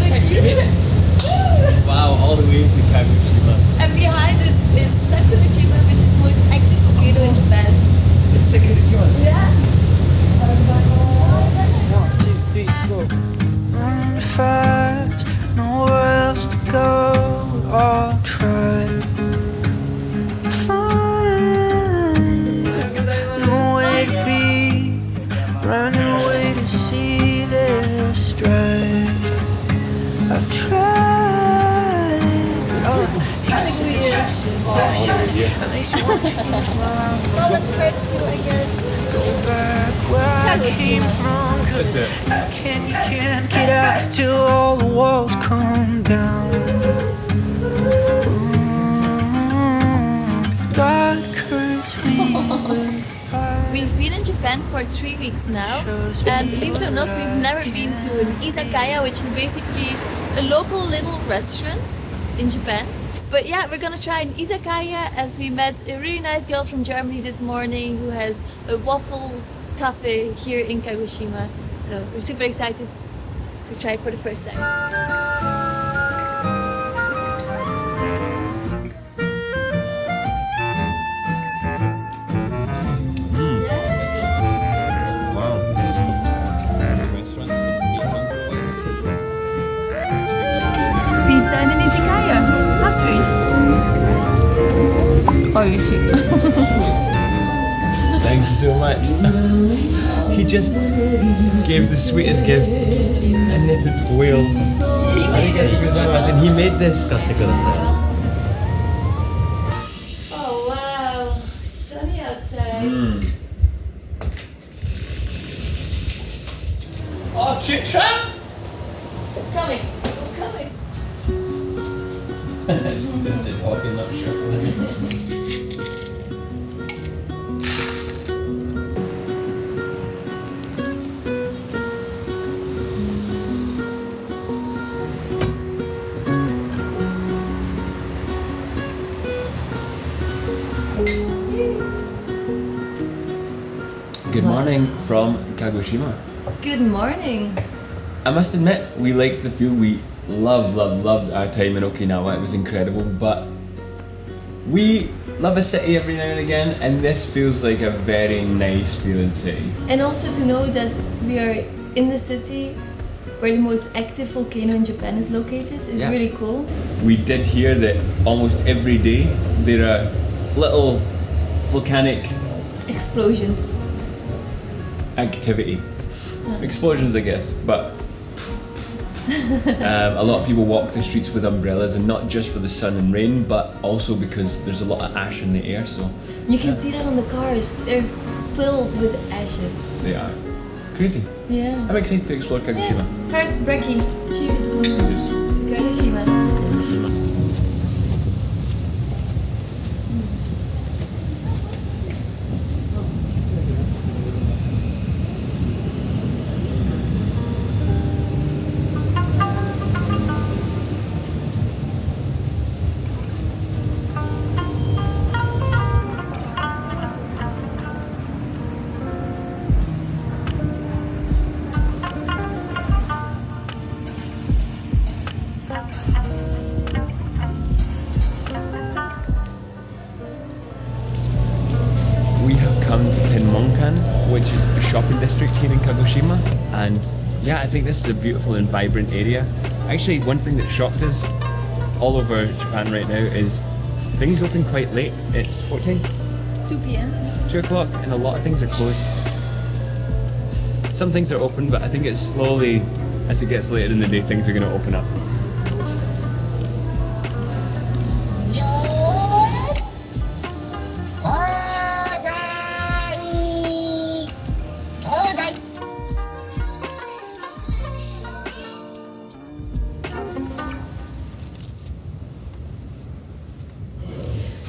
Kagoshima. made it! Wow, all the way to Kagoshima. And behind us is Sakurajima, which is the most active volcano in Japan. It's Sakurajima. Yeah. 1, 2, 3, 4. Run fast, nowhere else to go. I'll try to find nowhere to be, run away to see the strife. I've tried. Hallelujah. At least you want to use my Well, let's first do, I guess. go back where I came from. Let's do it. You can't get out till all the walls come down. God curse me with fire. We've been in Japan for 3 weeks now, and believe it or not, we've never been to an izakaya, which is basically a local little restaurant in Japan. But yeah, we're gonna try an izakaya as we met a really nice girl from Germany this morning who has a waffle cafe here in Kagoshima. So we're super excited to try it for the first time. Wow. Restaurants and Pizza and an izakaya. How sweet. Oh, you see. Thank you so much. He just gave the sweetest gift, a knitted whale. And he made this. Oh wow, it's sunny outside. Oh, cute trap! Coming, coming. That's it, walking, not shuffling. Good morning from Kagoshima. Good morning. I must admit, we liked the feel. We loved our time in Okinawa. It was incredible, but we love a city every now and again, and this feels like a very nice feeling city. And also to know that we are in the city where the most active volcano in Japan is located is Yeah. really cool. We did hear that almost every day there are little volcanic Explosions. activity. Explosions, I guess, but a lot of people walk the streets with umbrellas, and not just for the sun and rain, but also because there's a lot of ash in the air, so You can see that on the cars. They're filled with ashes. they are crazy. Yeah. I'm excited to explore Kagoshima. First, brekkie. Cheers. To Kagoshima. We have come to Tenmonkan, which is a shopping district here in Kagoshima, and yeah, I think this is a beautiful and vibrant area. Actually, one thing that shocked us all over Japan right now is things open quite late. It's what time? 2 p.m. 2 o'clock, and a lot of things are closed. Some things are open, but I think it's slowly, as it gets later in the day, things are going to open up.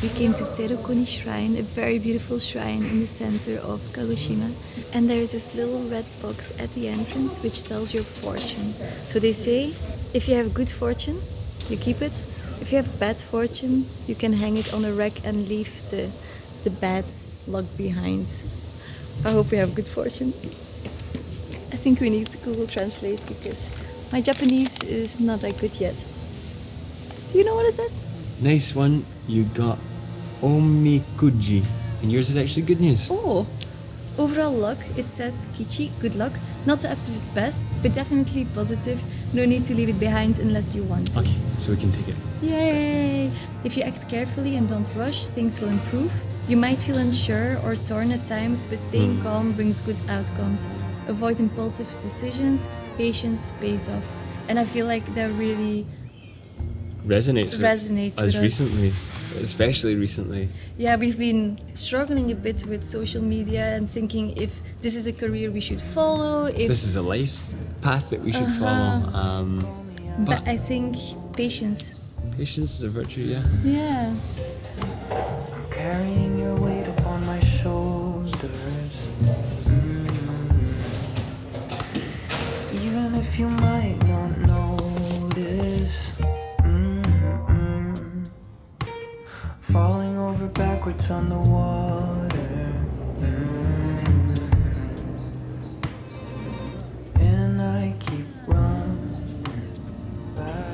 We came to Terukuni Shrine, a very beautiful shrine in the center of Kagoshima. And there's this little red box at the entrance which tells your fortune. So they say, if you have good fortune, you keep it. If you have bad fortune, you can hang it on a rack and leave the bad luck behind. I hope we have good fortune. I think we need to Google Translate because My Japanese is not that good yet. Do you know what it says? Nice one. You got omikuji. And yours is actually good news. Oh! Overall luck, it says Kichi, good luck. Not the absolute best, but definitely positive. No need to leave it behind unless you want to. Okay, so we can take it. Yay! If you act carefully and don't rush, things will improve. You might feel unsure or torn at times, but staying calm brings good outcomes. Avoid impulsive decisions, patience pays off. And I feel like that really Resonates with us recently, especially recently. Yeah, we've been struggling a bit with social media and thinking if this is a career we should follow. If This is a life path that we should follow. but I think patience. Patience is a virtue, yeah. Yeah. Carrying your weight upon my shoulders. Even if you might not notice. Falling over backwards on the water. And I keep running back.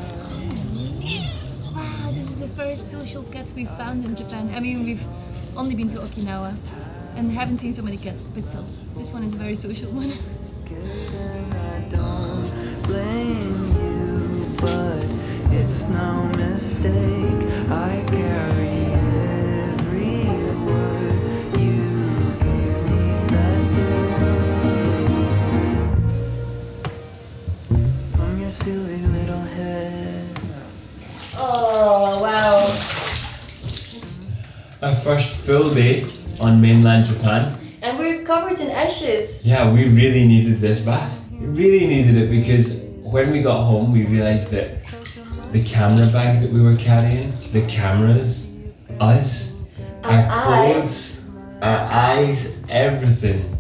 Wow, this is the first social cat we've found in Japan. I mean, we've only been to Okinawa and haven't seen so many cats, but still, this one is a very social one. I don't blame you, but it's no mistake. I carry every word you gave me that day. From your silly little head. Oh, wow. Our first full day on mainland Japan. And we're covered in ashes. Yeah, we really needed this bath. We really needed it because when we got home, we realized that the camera bag that we were carrying, the cameras, us, our clothes, our eyes, everything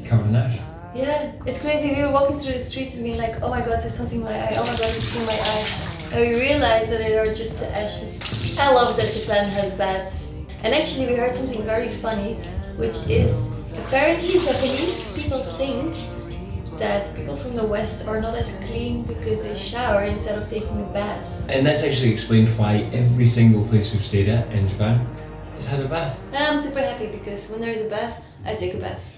covered in ash. Yeah, it's crazy. We were walking through the streets and being like, oh my god, there's something in my eye, oh my god, there's something in my eye. And we realized that it are just the ashes. I love that Japan has baths. And actually we heard something very funny, which is apparently Japanese people think that people from the West are not as clean because they shower instead of taking a bath. And that's actually explained why every single place we've stayed at in Japan has had a bath. And I'm super happy because when there is a bath, I take a bath.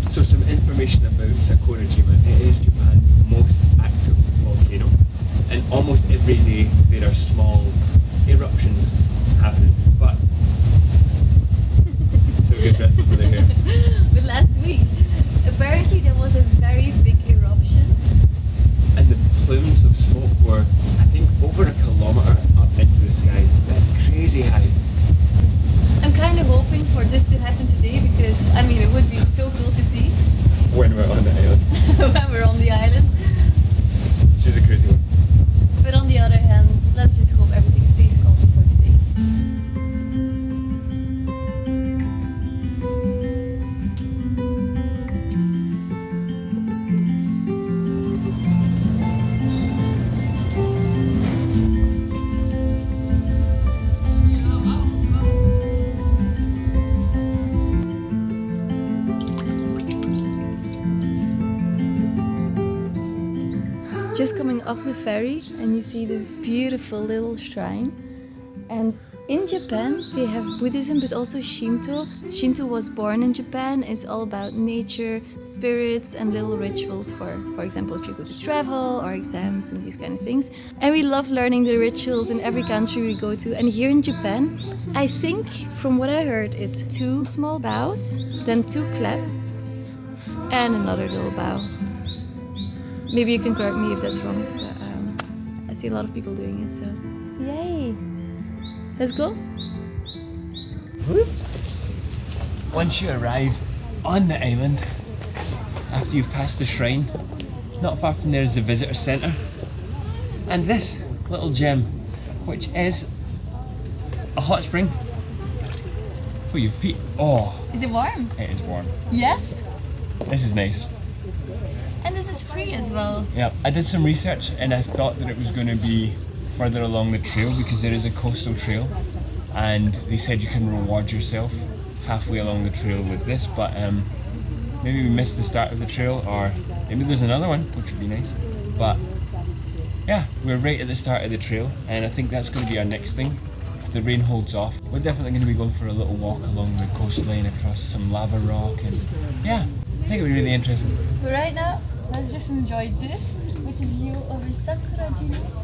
So some information about Sakurajima. It is Japan's most active volcano, and almost every day there are small eruptions happening. But so good rest over there. But last week, apparently there was a very big eruption. And the plumes of smoke were, I think, over a kilometre up into the sky. That's crazy high. I'm kind of hoping for this to happen today because, I mean, it would be so cool to see When we're on the island. when we're on the island. She's a crazy one. But on the other hand, let's just hope everything stays calm for today. Just coming off the ferry and you see this beautiful little shrine, and In Japan, they have Buddhism, but also Shinto. Shinto was born in Japan. It's all about nature, spirits, and little rituals for example, if you go to travel or exams and these kind of things. And we love learning the rituals in every country we go to. And here in Japan, I think, from what I heard, it's 2 small bows, then 2 claps, and another little bow. Maybe you can correct me if that's wrong, but I see a lot of people doing it, so yay! Let's go. Once you arrive on the island, after you've passed the shrine, not far from there is the visitor centre. And this little gem, which is a hot spring for your feet. Oh, Is it warm? it is warm. Yes. This is nice. And this is free as well. Yeah, I did some research and I thought that it was going to be further along the trail because there is a coastal trail, and they said you can reward yourself halfway along the trail with this, but maybe we missed the start of the trail, or maybe there's another one, which would be nice. But yeah, we're right at the start of the trail, and I think that's going to be our next thing. If the rain holds off, we're definitely going to be going for a little walk along the coastline across some lava rock, and yeah, I think it'll be really interesting. But right now, let's just enjoy this with a view over Sakurajima.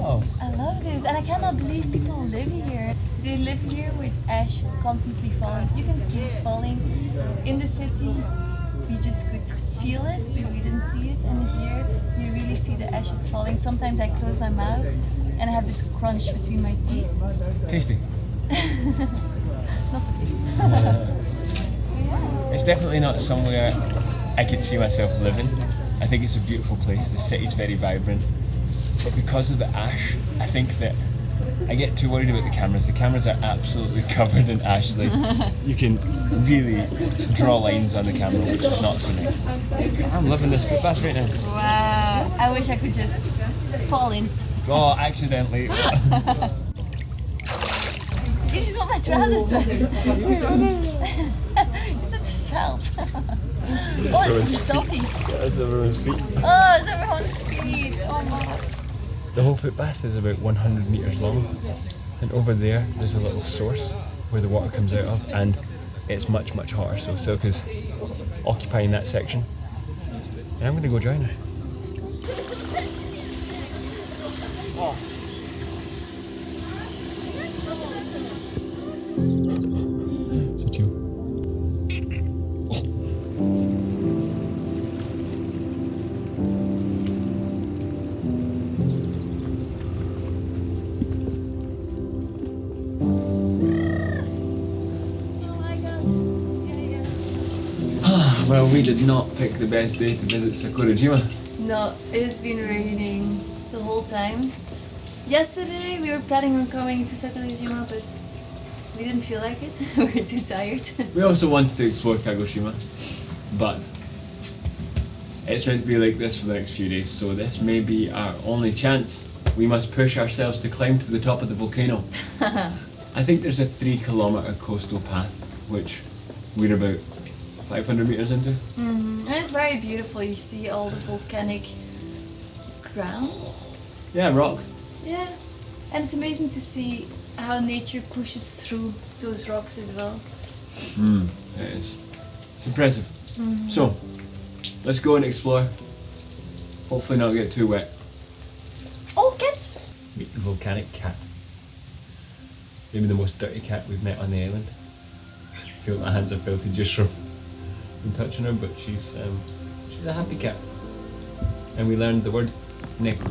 Oh. I love this, and I cannot believe people live here. They live here with ash constantly falling. You can see it falling in the city. We just could feel it, but we didn't see it. And here, you really see the ashes falling. Sometimes I close my mouth and I have this crunch between my teeth. Tasty. Not so tasty. It's definitely not somewhere I could see myself living. I think it's a beautiful place. The city's very vibrant. But because of the ash, I think that I get too worried about the cameras. The cameras are absolutely covered in ash. Like, you can really draw lines on the camera, which is not so nice. I'm loving this footpath right now. Wow, I wish I could just fall in. Oh, accidentally. You just want my trousers wet. You're such a child. Oh, it's salty. That's everyone's feet. Oh, it's everyone's feet. Oh my. The whole footpath is about 100 metres long, and over there's a little source where the water comes out of, and it's much, much hotter, so Silka's occupying that section. And I'm going to go join her. So chill. Well, we did not pick the best day to visit Sakurajima. No, it's been raining the whole time. Yesterday we were planning on coming to Sakurajima, but we didn't feel like it. We were too tired. We also wanted to explore Kagoshima, but it's meant to be like this for the next few days, so this may be our only chance. We must push ourselves to climb to the top of the volcano. I think there's a 3-kilometre coastal path, which we're about 500 metres into. And it's very beautiful. You see all the volcanic grounds. Yeah, rock. Yeah, and it's amazing to see how nature pushes through those rocks as well. It is. It's impressive. So, let's go and explore. Hopefully not get too wet. Oh, cats! Meet the volcanic cat. Maybe the most dirty cat we've met on the island. I feel my hands are filthy just from touching her, but she's a happy cat. And we learned the word neko.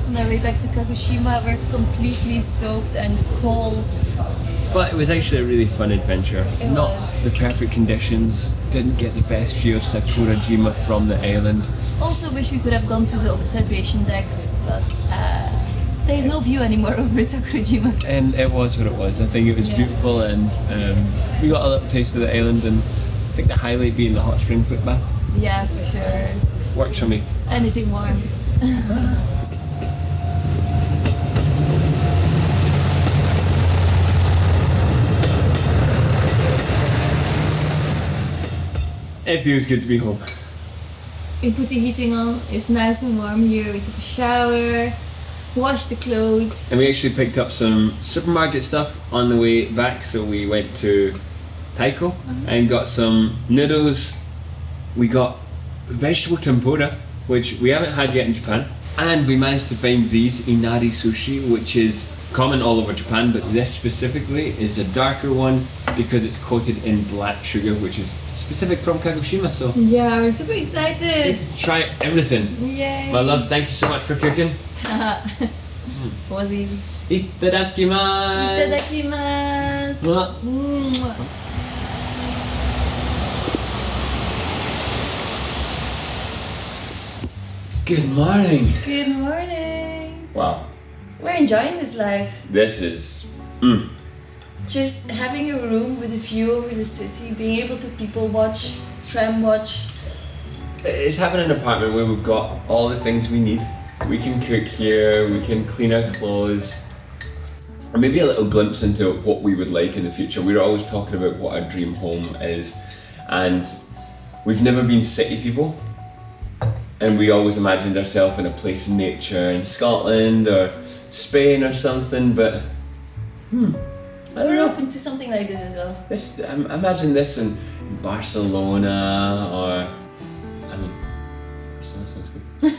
On our way back to Kagoshima, we're completely soaked and cold. But it was actually a really fun adventure. It Not was. the perfect conditions, didn't get the best view of Sakurajima from the island. Also wish we could have gone to the observation decks, but there's no view anymore over Sakurajima. And it was what it was. I think it was beautiful, and we got a little taste of the island, and I think the highlight being the hot spring footbath. Yeah, for sure. Works for me. Anything warm. It feels good to be home. We put the heating on, it's nice and warm here, we took a shower, washed the clothes. And we actually picked up some supermarket stuff on the way back, so we went to Taiko and got some noodles. We got vegetable tempura, which we haven't had yet in Japan. And we managed to find these inari sushi, which is common all over Japan, but this specifically is a darker one because it's coated in black sugar, which is specific from Kagoshima. So yeah, we're super excited. try everything. Yay. My loves, thank you so much for cooking. Was easy. Itadakimasu. Itadakimasu. Good morning. Good morning. Wow. We're enjoying this life. This is Just having a room with a view over the city, being able to people watch, tram watch. It's having an apartment where we've got all the things we need. We can cook here, we can clean our clothes, or maybe a little glimpse into what we would like in the future. We're always talking about what our dream home is, and we've never been city people. And we always imagined ourselves in a place in nature in Scotland or Spain or something, but We're open to something like this as well. Imagine this in Barcelona or, Barcelona sounds good.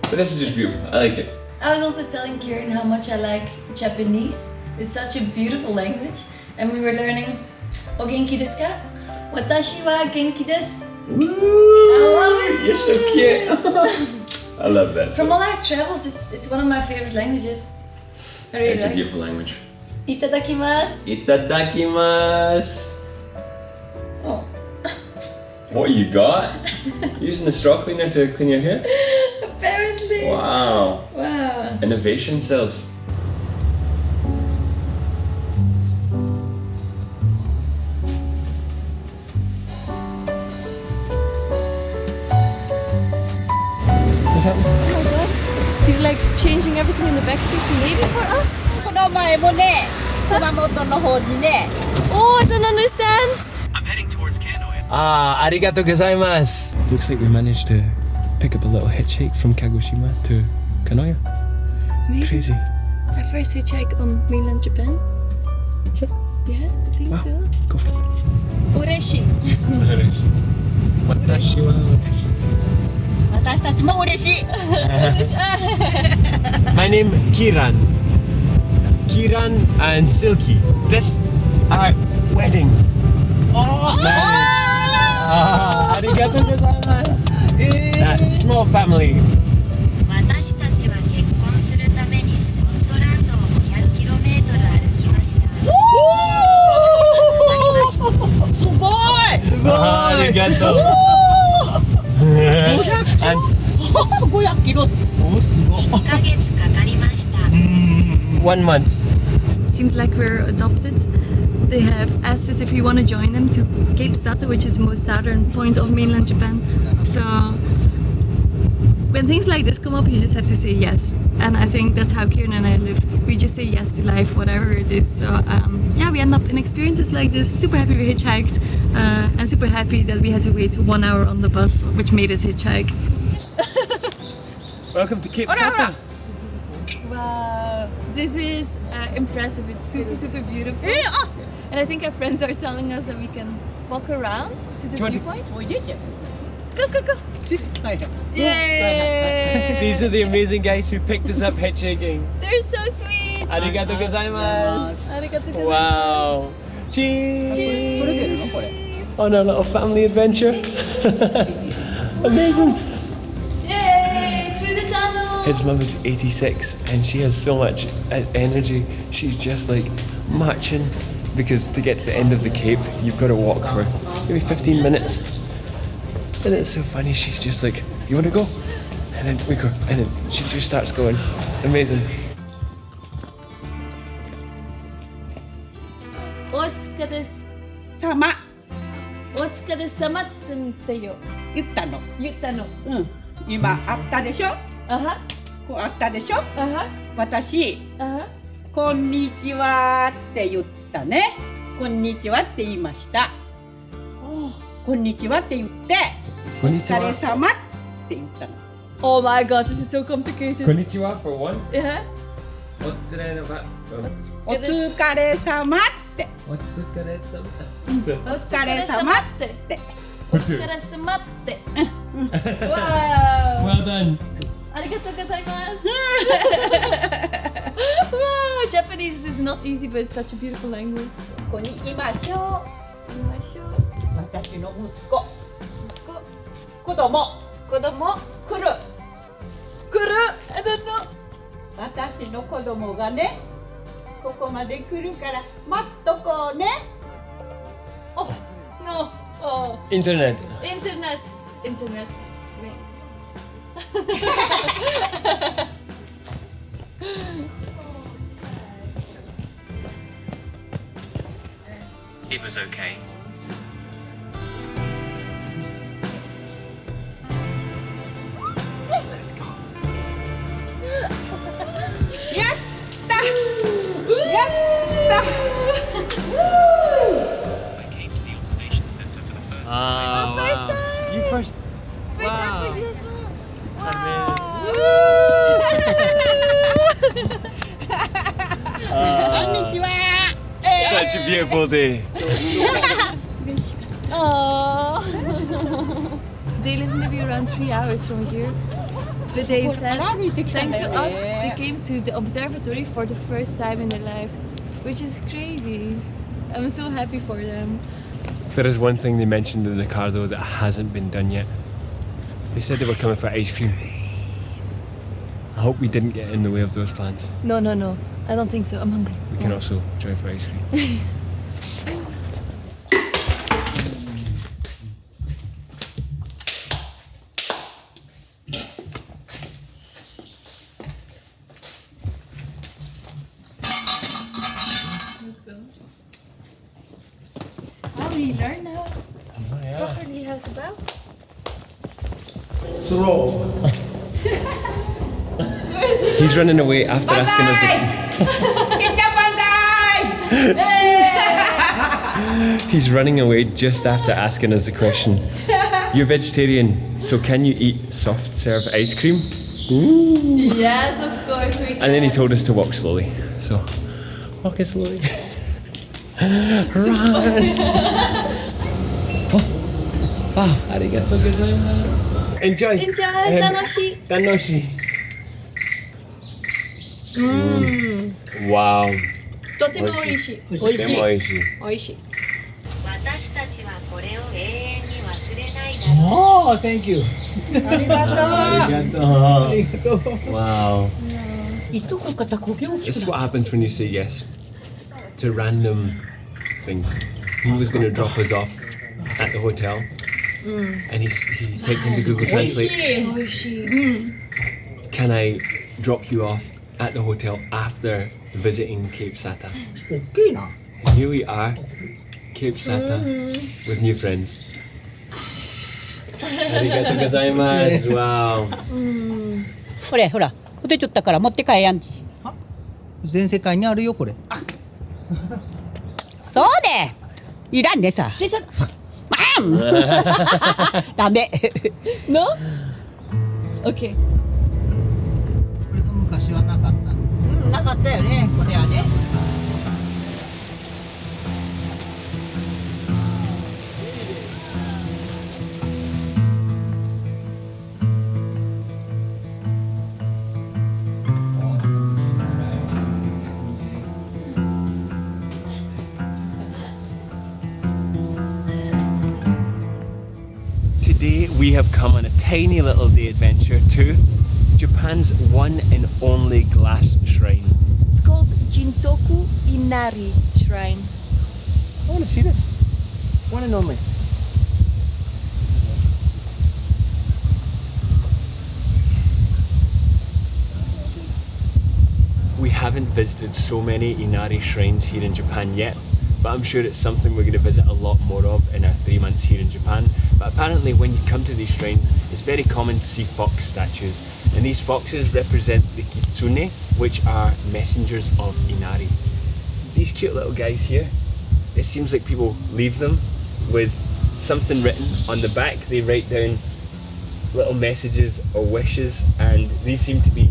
But this is just beautiful, I like it. I was also telling Kieran how much I like Japanese. It's such a beautiful language. And we were learning, O genki desu ka? Watashi wa genki desu. Woo! I love it! You're so cute! I love that. From all our travels, it's one of my favorite languages. I really It's a like beautiful it. language. Itadakimasu. Itadakimasu! Oh. What you got? Using the straw cleaner to clean your hair? Apparently. Wow. Wow. Innovation cells. What's happening? Oh my god. He's like changing everything in the backseat, maybe for us? この前もね、熊本の方にね、 Oh, I don't understand. I'm heading towards Kanoya. Ah, arigatou gozaimasu. Looks like we managed to pick up a little hitchhike from Kagoshima to Kanoya. Amazing. Crazy. Our first hitchhike on mainland Japan. Is it? Yeah, I think Wow. so. Go for it. Ureshi. 私は私たちも嬉しい。 My name Kiran. Kiran and Silky. This our wedding. Arigatou gozaimasu. That small family. 私たちは結婚するためにスコットランドを 100km 歩きました。すごい。 Arigatou. And 500キロ。おすごい。 1ヶ月かかりました。 1 month. Seems like we're adopted. They have asked us if we want to join them to Cape Sato, which is the most southern point of mainland Japan. So when things like this come up, you just have to say yes. And I think that's how Kieran and I live. We just say yes to life, whatever it is. So yeah, we end up in experiences like this. Super happy we hitchhiked, and super happy that we had to wait 1 hour on the bus, which made us hitchhike. Welcome to Cape Sato. Wow, this is impressive. It's super, super beautiful. And I think our friends are telling us that we can walk around to the you want to- viewpoint. おいでちゃん。 Go, go, go! はい。 Yay! These are the amazing guys who picked us up hitchhiking. They're so sweet! Arigatou gozaimasu. Arigatou gozaimasu. Wow. Cheese. これ出るのこれ。 On a little family adventure. Amazing. Yay! Through the tunnel! His mum is 86 and she has so much energy. She's just like marching because to get to the end of the Cape, you've got to walk for maybe 15 minutes. And it's so funny. She's just like, you want to go? And then we go. And then she just starts going. It's amazing. お疲れです様お疲れ様って言ってよ言ったの。言ったのうん。今あったでしょ。あはこうあったでしょ。あは私あはこんにちはって言ったね。こんにちはって言いました。こんにちはって言って Konnichiwa. 疲れ様って言ったの。 Oh my god, this is so complicated. Konnichiwa for one. Yeah. Otsureraba. お疲れ様って。 Otsukaresama. お疲れ様って。お疲れ様って。 Well done. ありがとうございます。Wow, Japanese is not easy, but it's such a beautiful language. ここにいましょう。私の息子。子供。子供来る。来る。I don't know. 私の子供がね、ここまで来るから待っとこうね。 Oh no. Oh. Internet. Internet. Internet. Wait. It was okay. Let's go. やったやった I came to the observation center for the first time. Ah, First wow. time. You first. First time Wow. for you as well. Wow. こんにちは Such a beautiful day. Aww. They live maybe around 3 hours from here. But they said, thanks to us, they came to the observatory for the first time in their life. Which is crazy. I'm so happy for them. There is one thing they mentioned in the car though that hasn't been done yet. They said they were coming for ice cream. I hope we didn't get in the way of those plans. No, no, no. I don't think so. I'm hungry. We can also join for ice cream. Oh, we learn now properly how to bow. He's running away after asking us. みっちゃん万歳 He's running away just after asking us the question. You're vegetarian, so can you eat soft serve ice cream? Yes, of course we can. And then he told us to walk slowly. So, walking slowly. Run! Oh, arigatou gozaimasu. Enjoy. Enjoy, tanoshi. Tanoshi. Wow. とても美味しい。Oishii. 美味しい。私たちはこれを永遠に忘れないだろう Oh, thank you. ありがとう Arigatou. Wow. いとこ方焦げ大き This is くな what happens when you say yes to random things. He was going to drop us off at the hotel, and he typed into Google Translate, 美味しい。 "Can I drop you off at the hotel after visiting Cape Sata?" 大きいな。 And here we are, Cape Sata, with new friends. Arigatou gozaimasu. Wow. これほら出ちゃったから持って帰やんじ全世界にあるよこれ。そうでいらんねさでしょ。ダメ No? Okay. これが昔はなかったの。なかったよねこれはね Today we have come on a tiny little day adventure to Japan's one and only glass shrine. It's called Jintoku Inari Shrine. I want to see this. One and only. We haven't visited so many Inari shrines here in Japan yet, but I'm sure it's something we're going to visit a lot more of in our 3 months here in Japan. But apparently when you come to these shrines, it's very common to see fox statues. And these foxes represent the kitsune, which are messengers of Inari. These cute little guys here, it seems like people leave them with something written on the back. They write down little messages or wishes, and these seem to be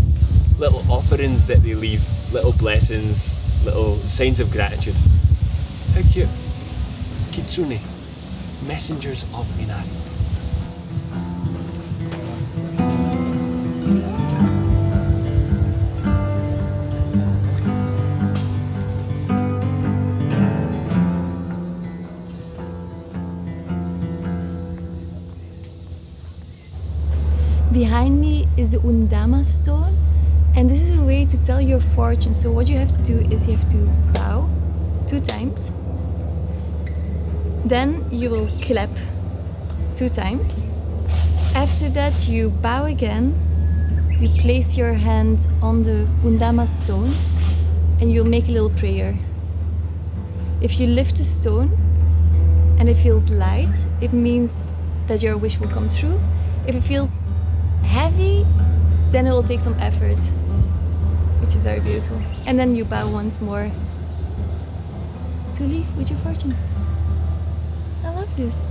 little offerings that they leave, little blessings, little signs of gratitude. How cute. Kitsune, messengers of Minari. Behind me is the Undama stone, and this is a way to tell your fortune. So what you have to do is you have to bow 2 times, then you will clap 2 times. After that you bow again, you place your hand on the Undama stone and you'll make a little prayer. If you lift the stone and it feels light, it means that your wish will come true. If it feels heavy, then it will take some effort, which is very beautiful. And then you bow once more to leave with your fortune. I love this.